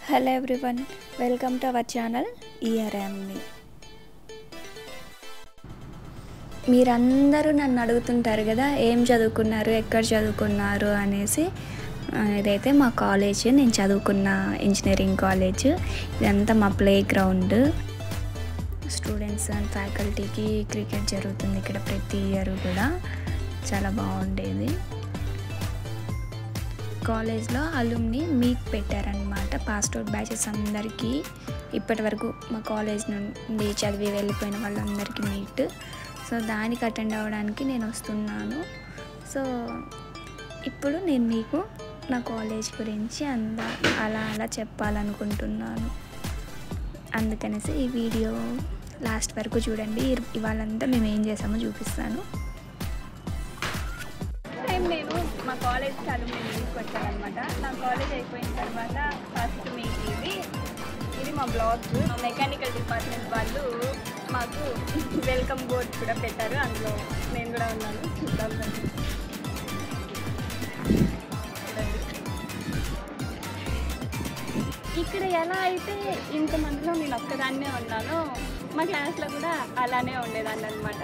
Hello everyone, welcome to our channel ఈఆర్ఎంని. మీరందరూ నన్ను అడుగుతుంటారు కదా, ఏం చదువుకున్నారు, ఎక్కడ చదువుకున్నారు అనేసి. ఇదైతే మా కాలేజ్, నేను చదువుకున్న ఇంజనీరింగ్ కాలేజ్. ఇదంతా మా ప్లే గ్రౌండ్. స్టూడెంట్స్ అండ్ ఫ్యాకల్టీకి క్రికెట్ జరుగుతుంది ఇక్కడ ప్రతి ఇయర్ కూడా. చాలా బాగుండేది. కాలేజ్లో అలుమ్ని మీట్ పెట్టారనమాట, పాస్ట్ అవుట్ బ్యాచెస్ అందరికీ. ఇప్పటి వరకు మా కాలేజ్ నుండి చదివి వెళ్ళిపోయిన వాళ్ళందరికీ మీట్. సో దానికి అటెండ్ అవ్వడానికి నేను వస్తున్నాను. సో ఇప్పుడు నేను మీకు నా కాలేజ్ గురించి అలా చెప్పాలనుకుంటున్నాను. అందుకనేసి ఈ వీడియో లాస్ట్ వరకు చూడండి. ఇవాళంతా మేము ఏం చేసామో చూపిస్తాను. నేను మా కాలేజ్ అలుమ్ని మీట్కి వచ్చానమాట. నా కాలేజ్ అయిపోయిన తర్వాత ఫస్ట్ మీట్ ఇది మా బ్లాక్. మెకానికల్ డిపార్ట్మెంట్ వాళ్ళు మాకు వెల్కమ్ బోర్డ్ కూడా పెట్టారు, అందులో నేను కూడా ఉన్నాను. చూద్దాం. ఇక్కడ ఎలా అయితే ఇంతమందిలో నేను ఒక్కదాన్నే ఉన్నానో, మా క్లాస్లో కూడా అలానే ఉండేదాన్ని అనమాట.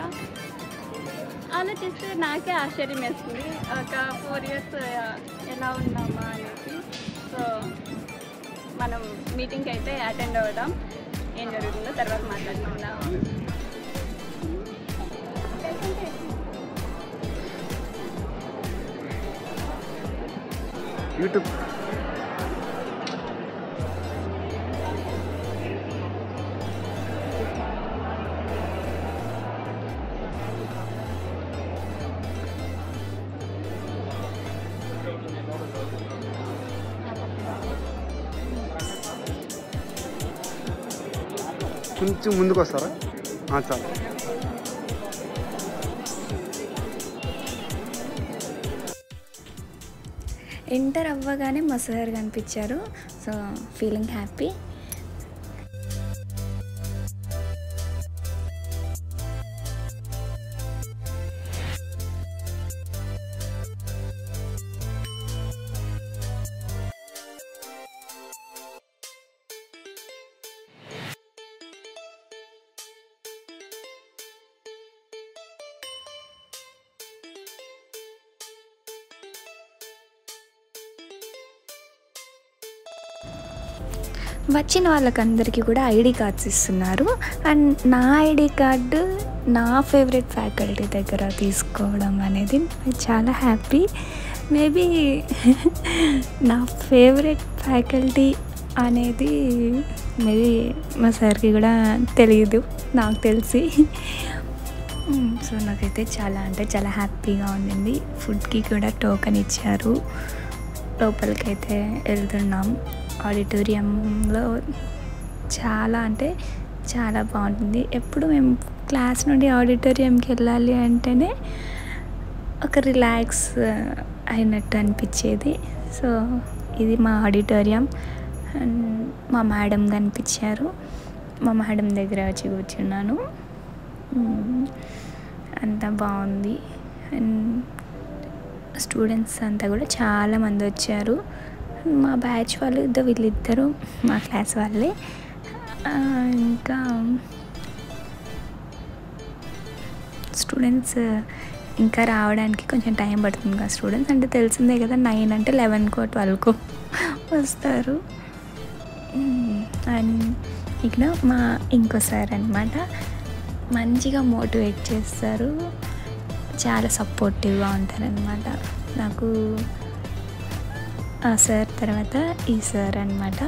ఆలోచిస్తే నాకే ఆశ్చర్యం వేస్తుంది, ఒక 4 years ఎలా ఉన్నామా అనేసి. సో మనం మీటింగ్కి అయితే అటెండ్ అవుదాం, ఏం జరుగుతుందో తర్వాత మాట్లాడుకుందాం. యూట్యూబ్ కొంచెం ముందుకు వస్తారా? చాలు. ఎంటర్ అవ్వగానే మా సార్ కనిపించారు. So feeling happy. వచ్చిన వాళ్ళకందరికీ కూడా ఐడి కార్డ్స్ ఇస్తున్నారు. అండ్ నా ఐడి కార్డు నా ఫేవరెట్ ఫ్యాకల్టీ దగ్గర తీసుకోవడం అనేది చాలా హ్యాపీ. మేబీ నా ఫేవరెట్ ఫ్యాకల్టీ అనేది మేబీ మా సార్కి కూడా తెలియదు, నాకు తెలిసి. సో నాకైతే చాలా హ్యాపీగా ఉండింది. ఫుడ్కి కూడా టోకెన్ ఇచ్చారు. లోపలికైతే వెళ్తున్నాం. ఆడిటోరియంలో చాలా బాగుంటుంది. ఎప్పుడు మేము క్లాస్ నుండి ఆడిటోరియంకి వెళ్ళాలి అంటేనే ఒక రిలాక్స్ అయినట్టు అనిపించేది. సో ఇది మా ఆడిటోరియం. మా మేడం కనిపించారు. మా మేడం దగ్గర వచ్చి కూర్చున్నాను. అంతా బాగుంది. అండ్ స్టూడెంట్స్ అంతా కూడా చాలామంది వచ్చారు. మా బ్యాచ్ వాళ్ళు వీళ్ళిద్దరూ మా క్లాస్ వాళ్ళే. ఇంకా స్టూడెంట్స్ ఇంకా రావడానికి కొంచెం టైం పడుతుంది కదా. స్టూడెంట్స్ అంటే తెలిసిందే కదా, 9 అంటే 11కో 12కో వస్తారు. అండ్ ఇక్కడ మా ఇంకో సార్ అనమాట, మంచిగా మోటివేట్ చేస్తారు, చాలా సపోర్టివ్గా ఉంటారనమాట నాకు. ఆ సార్ తర్వాత ఈ సార్ అనమాట.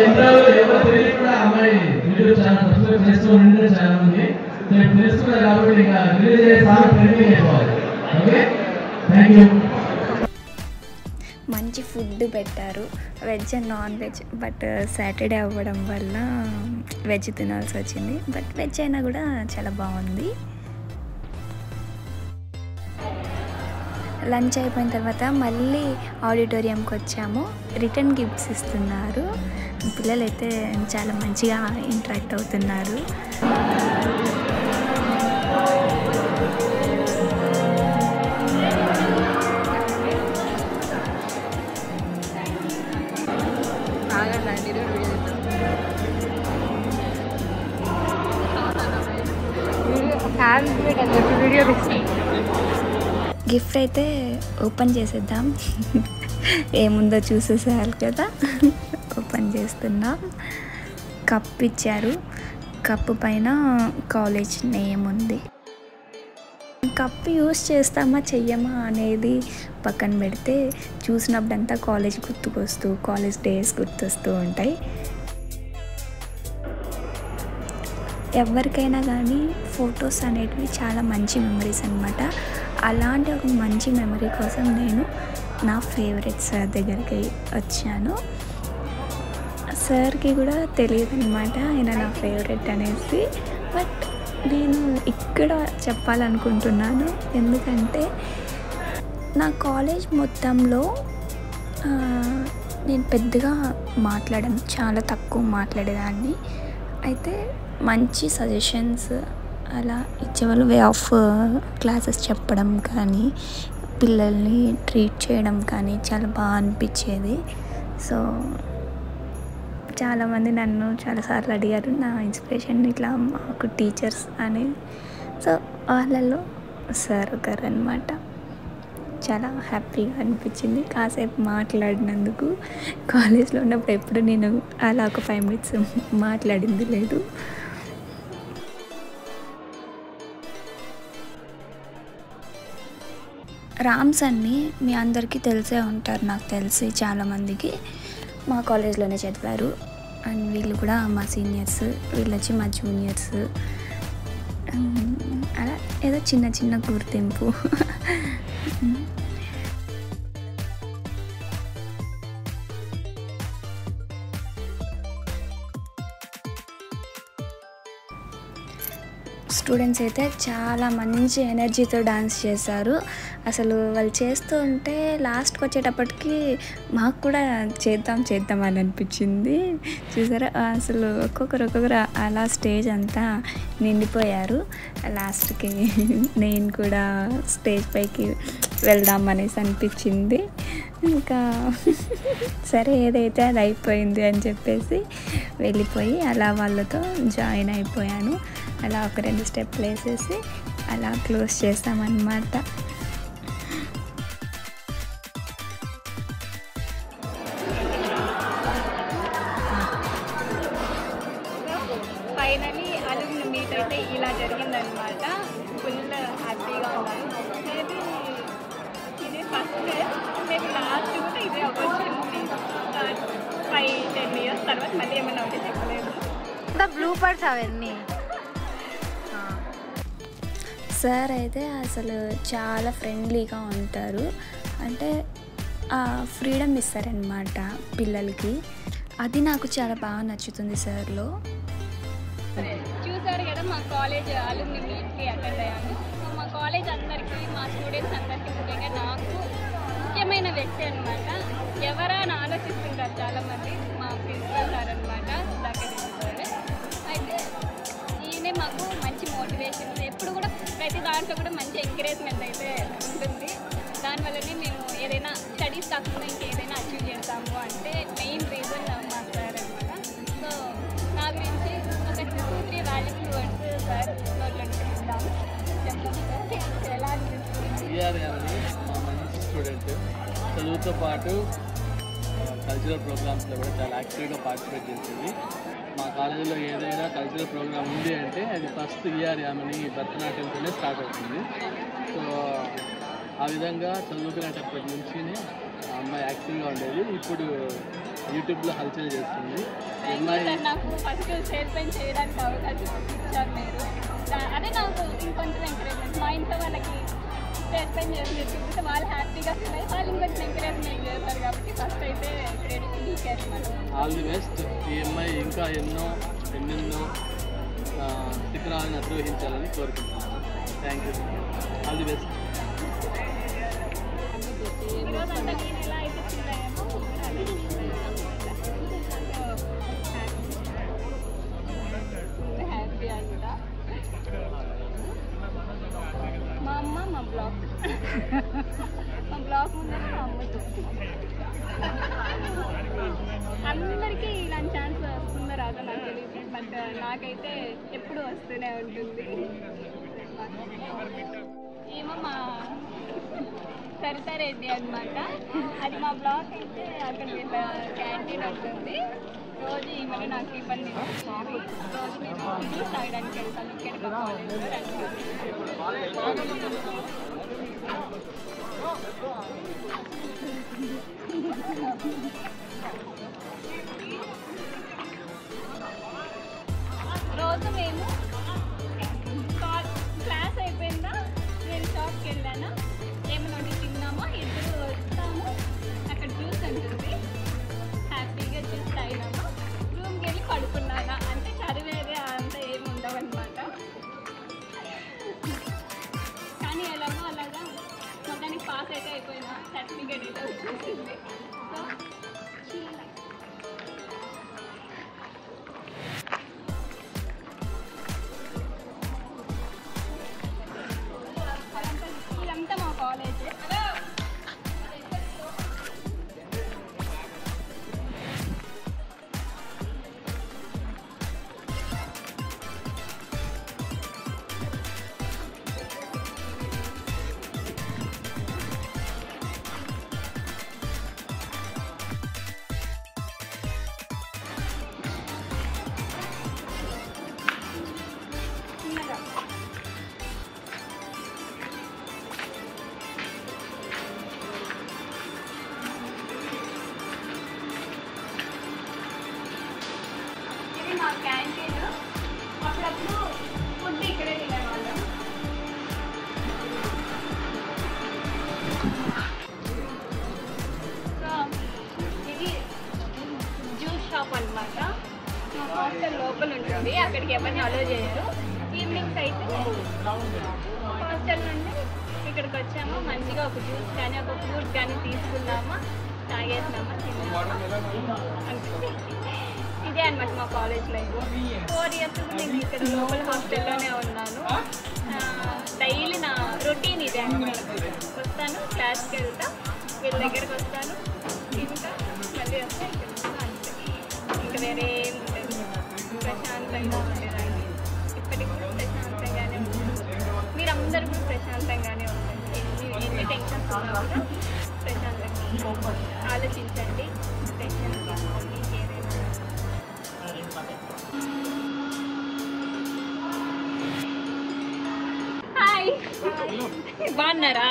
ఇంట్లో ఎవరు తెలియదు కూడా అమ్మాయి వీడియో చాలా సబ్స్క్రైబ్ చేస్తూ ఉంటే చాలా మంది తెలుసుకున్నారు కాబట్టి ఇంకా రిలీజ్ అయ్యే సాంగ్ ట్రెండింగ్ అయిపోవాలి. Okay, thank you. మంచి ఫుడ్ పెట్టారు, veg and non veg. But Saturday అవ్వడం వల్ల వెజ్ తినాల్సి వచ్చింది. బట్ వెజ్ అయినా కూడా చాలా బాగుంది. లంచ్ అయిపోయిన తర్వాత మళ్ళీ ఆడిటోరియంకి వచ్చాము. రిటర్న్ గిఫ్ట్స్ ఇస్తున్నారు. పిల్లలు అయితే చాలా మంచిగా ఇంటరాక్ట్ అవుతున్నారు. గిఫ్ట్ అయితే ఓపెన్ చేసేద్దాం. ఏముందో చూసేసేయాలి కదా. ఓపెన్ చేస్తున్నాం. కప్ ఇచ్చారు. కప్పు పైన కాలేజ్ నేమ్ ఉంది. కప్ యూస్ చేస్తామా చెయ్యమా అనేది పక్కన పెడితే చూసినప్పుడంతా కాలేజ్ గుర్తుకొస్తూ కాలేజ్ డేస్ గుర్తొస్తూ ఉంటాయి. ఎవరికైనా కానీ ఫొటోస్ అనేటివి చాలా మంచి మెమరీస్ అన్నమాట. అలాంటి ఒక మంచి మెమరీ కోసం నేను నా ఫేవరెట్ సార్ దగ్గరికి వచ్చాను. సార్కి కూడా తెలియదు అనమాట ఆయన నా ఫేవరెట్ అనేసి. బట్ నేను ఇక్కడ చెప్పాలనుకుంటున్నాను. ఎందుకంటే నా కాలేజ్ మొత్తంలో నేను పెద్దగా మాట్లాడాను, చాలా తక్కువ మాట్లాడేదాన్ని. అయితే మంచి సజెషన్స్ అలా ఇచ్చేవాళ్ళు. వే ఆఫ్ క్లాసెస్ చెప్పడం కానీ పిల్లల్ని ట్రీట్ చేయడం కానీ చాలా బాగా అనిపించేది. సో చాలామంది నన్ను చాలాసార్లు అడిగారు నా ఇన్స్పిరేషన్ ఇట్లా మాకు టీచర్స్ అని. సో వాళ్ళలో సార్ ఒకరు అనమాట. చాలా హ్యాపీగా అనిపించింది కాసేపు మాట్లాడినందుకు. కాలేజ్లో ఉన్నప్పుడు ఎప్పుడు నేను అలా ఒక 5 minutes మాట్లాడింది లేదు. రామ్స్ అన్ని మీ అందరికీ తెలిసే ఉంటారు, నాకు తెలిసి చాలామందికి మా కాలేజ్లోనే చదివారు. అండ్ వీళ్ళు కూడా మా సీనియర్స్, వీళ్ళు వచ్చి మా జూనియర్స్. అలా ఏదో చిన్న చిన్న గుర్తింపు. స్టూడెంట్స్ అయితే చాలా మంచి ఎనర్జీతో డాన్స్ చేశారు. అసలు వాళ్ళు చేస్తూ ఉంటే లాస్ట్కి వచ్చేటప్పటికి మాకు కూడా చేద్దాం అని అనిపించింది. చూసారా అసలు ఒక్కొక్కరు అలా స్టేజ్ అంతా నిండిపోయారు. లాస్ట్కి నేను కూడా స్టేజ్ పైకి వెళ్దాం అనేసి అనిపించింది. ఇంకా సరే ఏదైతే అది అయిపోయింది అని చెప్పేసి వెళ్ళిపోయి అలా వాళ్ళతో జాయిన్ అయిపోయాను. అలా ఒక 2 స్టెప్లు వేసేసి అలా క్లోజ్ చేస్తామన్నమాట. ఫైనలీ అలుమ్ని మీట్ అయితే ఇలా జరిగిందనమాట. ఫుల్ హ్యాపీగా ఉన్నాను. మేబీ ఇది ఫస్ట్ మేబీ లాస్ట్ కూడా ఇదే ఆపర్చునిటీ. 5-10 years తర్వాత మళ్ళీ ఏమైనా ఉంటే చెప్పలేదు. బ్లూ పర్స్ అవన్నీ. సార్ అయితే అసలు చాలా ఫ్రెండ్లీగా ఉంటారు. అంటే ఫ్రీడమ్ ఇస్తారనమాట పిల్లలకి. అది నాకు చాలా బాగా నచ్చుతుంది సార్లో. చూసారు కదా మా కాలేజ్ అలుమ్ని మీట్కి అటెండ్ అయ్యాను. మా కాలేజ్ అందరికీ, మా స్టూడెంట్స్ అందరికీ, ముఖ్యంగా నాకు ముఖ్యమైన వ్యక్తి అనమాట. ఎవరా అని ఆలోచిస్తుంటారు చాలామంది. మా ప్రిన్సిపల్ సార్ అనమాట, సుధాకర్ సార్. అయితే ఈయనే మాకు మంచి మోటివేషన్, ఎప్పుడు కూడా ప్రతి దాంట్లో కూడా మంచి ఎంకరేజ్మెంట్ అయితే ఉంటుంది. దానివల్లనే మేము ఏదైనా స్టడీస్ కాకుండా ఇంకేదైనా అచీవ్ చేస్తాము అంటే మెయిన్ రీజన్ మా సార్ అనమాట. సో నా గురించి ఒక 2-3 వాల్యూబుల్ వర్డ్స్ సార్ నోట్లంటున్నాము. ఎలా అనిపిస్తుంది? మా మంచి స్టూడెంట్, చదువుతో పాటు కల్చరల్ ప్రోగ్రామ్స్లో కూడా చాలా యాక్టివ్గా పార్టిసిపేట్ చేసింది. మా కాలేజీలో ఏదైనా కల్చరల్ ప్రోగ్రామ్ ఉంది అంటే అది ఫస్ట్ ఈఆర్ యామిని భరతనాట్యంతోనే స్టార్ట్ అవుతుంది. సో ఆ విధంగా చదువుకునేటప్పటి నుంచి ఆ అమ్మాయి యాక్టివ్గా ఉండేది. ఇప్పుడు యూట్యూబ్లో హల్చల్ చేస్తుంది. సార్ నాకు ఫస్ట్ స్టేజ్ పైన చేయడానికి అవకాశం ఇచ్చారు మీరు. అదే నాకు ఇంకొంచెం ఎంకరేజ్మెంట్. మా ఇంట్లో వాళ్ళకి స్టేజ్ పైన చేస్తే వాళ్ళు హ్యాపీగా ఫీల్ అయ్యి వాళ్ళు ఇంకొంచెం ఎంకరేజ్మెంట్ చేస్తారు కాబట్టి ఫస్ట్ అయితే క్రెడిట్ మీకే అనమాట. All the best. ఈ అమ్మాయి ఇంకా ఎన్నెన్నో శిఖరాలను అధిరోహించాలని కోరుకుంటున్నాను. Thank you. All the best. ఈరోజు అంతా నేను ఎలా అయితే ఫీల్ అయ్యానో హ్యాపీ అంతా. మా అమ్మ మా బ్లాగ్ ముందర మా అమ్మతో అందరికీ ఇలాంటి ఛాన్స్ వస్తుందో రాదో నాకు తెలియదు, బట్ నాకైతే ఎప్పుడు వస్తూనే ఉంటుంది. ఏమో మా సరితారెడ్డి అనమాట, అది మా బ్లాక్ అయితే అక్కడ క్యాంటీన్ ఉంటుంది. రోజు ఈమెను నాకు ఇబ్బంది ఇస్తుంది. రోజు మేము జ్యూస్ తాగడానికి వెళ్తాను ఇక్కడ కాలేజ్లో రోజు మేము క్లాస్ అయిపోయిందా నేను షాప్కి వెళ్ళాను, ఏమైనా తిన్నామో ఇద్దరు వస్తాము, అక్కడ జ్యూస్ ఉంటుంది, హ్యాపీగా జ్యూస్ తాగినాము, రూమ్కి వెళ్ళి పడుకున్నాను. అంటే చదివేదే అంతా ఏమి ఉండవు అనమాట. కానీ ఎలాగో అలాగా మొత్తానికి పాస్ అయితే అయిపోయినా, సర్టిఫికేట్ అయితే వచ్చేసింది. సో ఇదంతా మా కాలేజ్. ఇది మా క్యాంటీన్. అప్పుడప్పుడు ఫుడ్ ఇక్కడే తినేవాళ్ళం. సో ఇది జ్యూస్ షాప్ అనమాట. మా హాస్టల్ లోపల ఉంటుంది, అక్కడికి ఎవరిని అలో చేయరు. ఈవినింగ్స్ అయితే హాస్టల్ నుండి ఇక్కడికి వచ్చాము, మంచిగా ఒక జ్యూస్ కానీ ఒక ఫ్రూట్ కానీ తీసుకున్నామా, తాగేసినామా, తిన్నామా. ఇదే అనమాట మా కాలేజ్ లైఫ్. 4 years నేను ఇక్కడ లోపల హాస్టల్లోనే ఉన్నాను. డైలీ నా రొటీన్ ఇదే అనమాట. వస్తాను, క్లాస్కి వెళ్తా, వీళ్ళ దగ్గరికి వస్తాను, ఇంకా మళ్ళీ వస్తా, ఇక్కడ అంతే. ఇంకా వేరే ఏం ఉంటుంది. ప్రశాంతంగా ఉండేదాన్ని. ఇప్పటికి కూడా ప్రశాంతంగానే ఉంటుంది. మీరందరూ కూడా ప్రశాంతంగానే ఉంటుంది. ఎన్ని టెన్షన్స్ ఉన్నా కూడా ప్రశాంతంగా ఆలోచించండి, టెన్షన్ తీసుకోండి. ఏదైనా హాయ్, బాగున్నారా?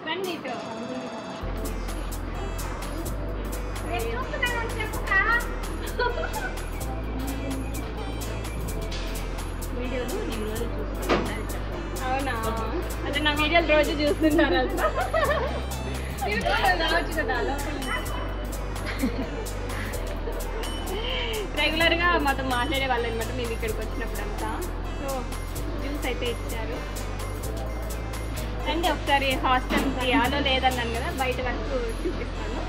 రండి ఇటు. అవునా? అంటే నా వీడియోలు రోజు చూస్తుంటారా? రావచ్చు కదా రెగ్యులర్గా మాతో మాట్లాడే వాళ్ళు అనమాట మేము ఇక్కడికి వచ్చినప్పుడంతా. సో జ్యూస్ అయితే ఇచ్చారు. రండి ఒకసారి హాస్టల్కి ఆలో లేదన్నాను కదా, బయట వరకు చూపిస్తాను.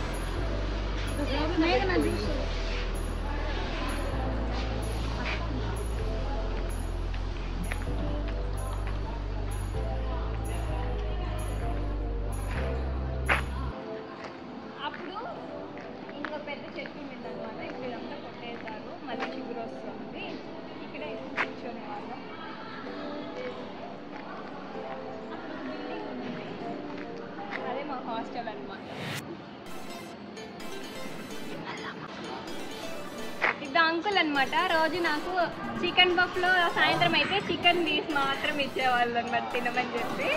అప్పుడు ఇంకో పెద్ద చెట్టు మీద అనమాట, ఇప్పుడు ఇదంతా కొట్టేశారు, మళ్ళీ చిగురు వస్తుంది. ఇక్కడే కూర్చొనే వాళ్ళం. అదే మా హాస్టల్ అనమాట. ఇది అంకుల్ అనమాట. రోజు నాకు చికెన్ పఫ్లో సాయంత్రం అయితే చికెన్ పీస్ మాత్రం ఇచ్చేవాళ్ళు అనమాట తినమని చెప్పి.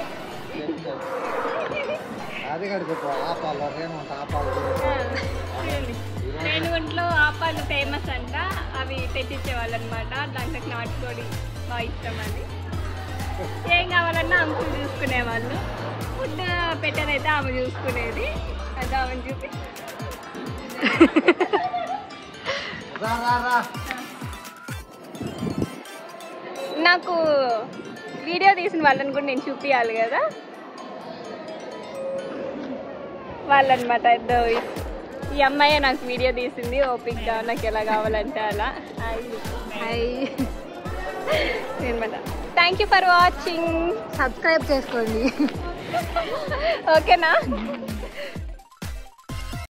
రేణుగుంట్లో ఆపాలు ఫేమస్ అంట, అవి తెచ్చిచ్చేవాళ్ళు అనమాట. దాంట్లో నాటుకోడి బాగా ఇష్టం అని. ఏం కావాలన్నా అంకులు చూసుకునేవాళ్ళు. ఫుడ్ పెట్టేదైతే ఆమె చూసుకునేది. అది ఆమెను చూపి నాకు వీడియో తీసిన వాళ్ళని కూడా నేను చూపించాలి కదా. వాళ్ళనమాట ఇద్దరు. ఈ అమ్మాయి నాకు వీడియో తీసింది ఓపిక్గా, నాకు ఎలా కావాలంటే అలా. అనమాట. Thank you for watching. Subscribe చేసుకోండి. ఓకేనా?